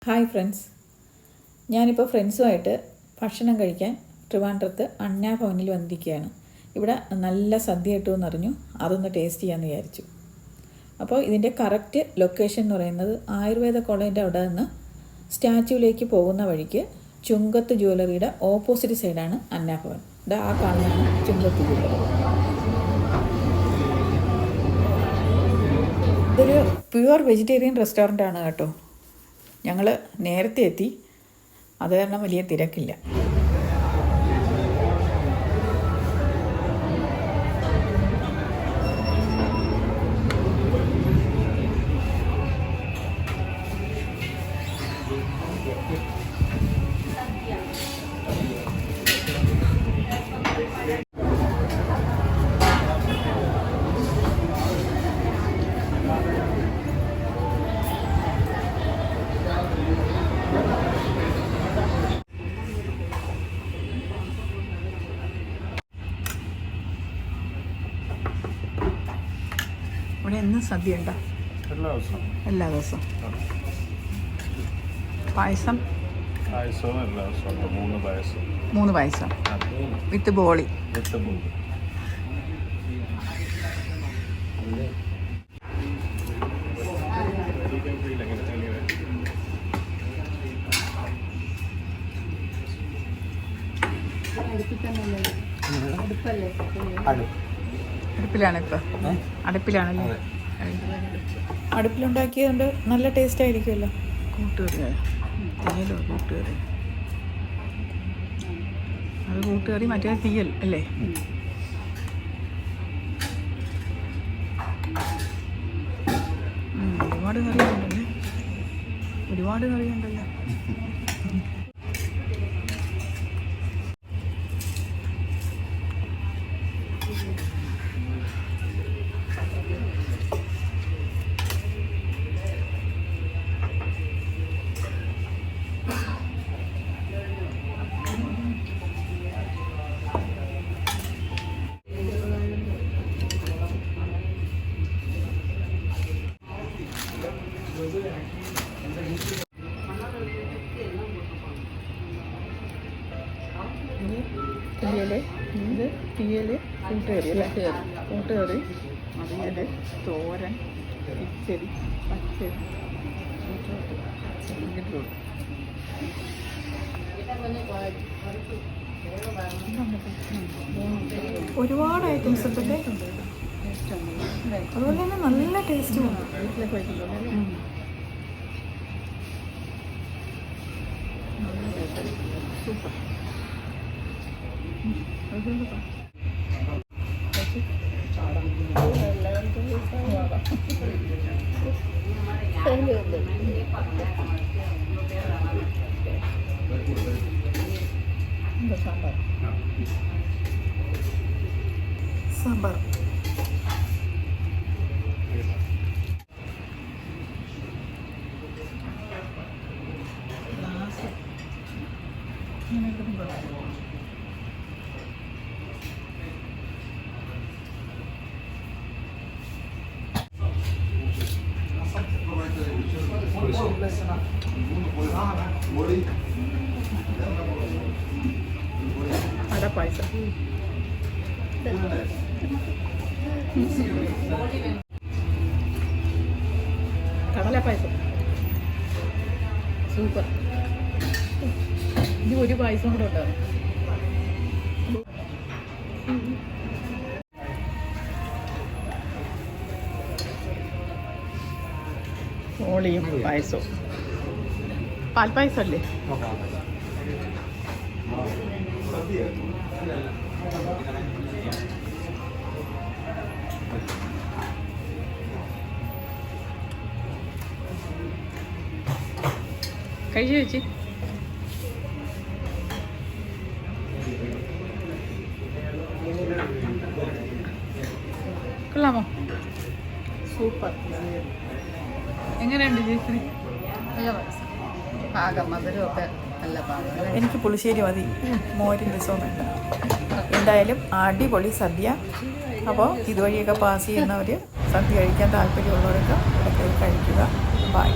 Hi friends, ഞാനിപ്പോൾ ഫ്രണ്ട്സുമായിട്ട് ഭക്ഷണം കഴിക്കാൻ ട്രിവാൻഡ്രത്ത് അന്നാഭവനിൽ വന്നിരിക്കുകയാണ്. ഇവിടെ നല്ല സദ്യ കിട്ടുമെന്ന് അറിഞ്ഞു, അതൊന്ന് ടേസ്റ്റ് ചെയ്യാമെന്ന് വിചാരിച്ചു. അപ്പോൾ ഇതിൻ്റെ കറക്റ്റ് ലൊക്കേഷൻ എന്ന് പറയുന്നത് ആയുർവേദ കോളേജിൻ്റെ അവിടെ നിന്ന് സ്റ്റാച്യൂവിലേക്ക് പോകുന്ന വഴിക്ക് ചുങ്കത്ത് ജ്വല്ലറിയുടെ ഓപ്പോസിറ്റ് സൈഡാണ് അന്നാഭവൻ. ഇത് ആ കാണുന്നതാണ് ചുങ്കത്ത് ജ്വല്ലറി. ഇതൊരു പ്യുവർ വെജിറ്റേറിയൻ റെസ്റ്റോറൻ്റാണ് കേട്ടോ. ഞങ്ങൾ നേരത്തെ എത്തി, അത് കാരണം വലിയ തിരക്കില്ല. ഇവിടെ എന്നും സദ്യ ഉണ്ടോ? എല്ലാ ദിവസവും പായസം. 3 പായസം വിത്ത് ബോളി. അടുപ്പിലാണ് ഇപ്പം. അടുപ്പിലാണല്ലേ? അടുപ്പിലുണ്ടാക്കിയതുകൊണ്ട് നല്ല ടേസ്റ്റ് ആയിരിക്കുമല്ലോ. കൂട്ടുകറി, തീയലോ കൂട്ടുകറി? അത് കൂട്ടുകറി, മറ്റേ തീയൽ അല്ലേ? ഒരുപാട് കറിയുണ്ടല്ലേ, ഒരുപാട് കറിയുണ്ടല്ലോ. ഇത് തീയൽ, കൂട്ടുകറി അല്ലേ? കൂട്ടുകറി, അവിയൽ, തോരൻ, കിച്ചടി, പച്ചടി, ഒരുപാട് ഐറ്റംസ് ഉണ്ടല്ലേ. അതുപോലെ തന്നെ നല്ല ടേസ്റ്റുമുണ്ട്. സൂപ്പർ. സാമ്പാർ. അടപ്പായസം. കടലപ്പായസം സൂപ്പർ. ഇത് ഒരു പായസം കൂടെ ഉണ്ടാവും. ഓളിയും പായസവും. പാൽപ്പായസം അല്ലേ? കഴിച്ചു ചേച്ചി. കൊള്ളാമോ? സൂപ്പർ. എങ്ങനെയുണ്ട് ചേച്ചി? നല്ല പാകം, മധുരമൊക്കെ നല്ല പാകം. എനിക്ക് പുളിശ്ശേരി മതി, മോരും രസവും വേണ്ട. എന്തായാലും അടിപൊളി സദ്യ. അപ്പോൾ ഇതുവഴിയൊക്കെ പാസ് ചെയ്യുന്നവർ, സദ്യ കഴിക്കാൻ താല്പര്യമുള്ളവരൊക്കെ ഇടയ്ക്ക് കഴിക്കുക. ബൈ.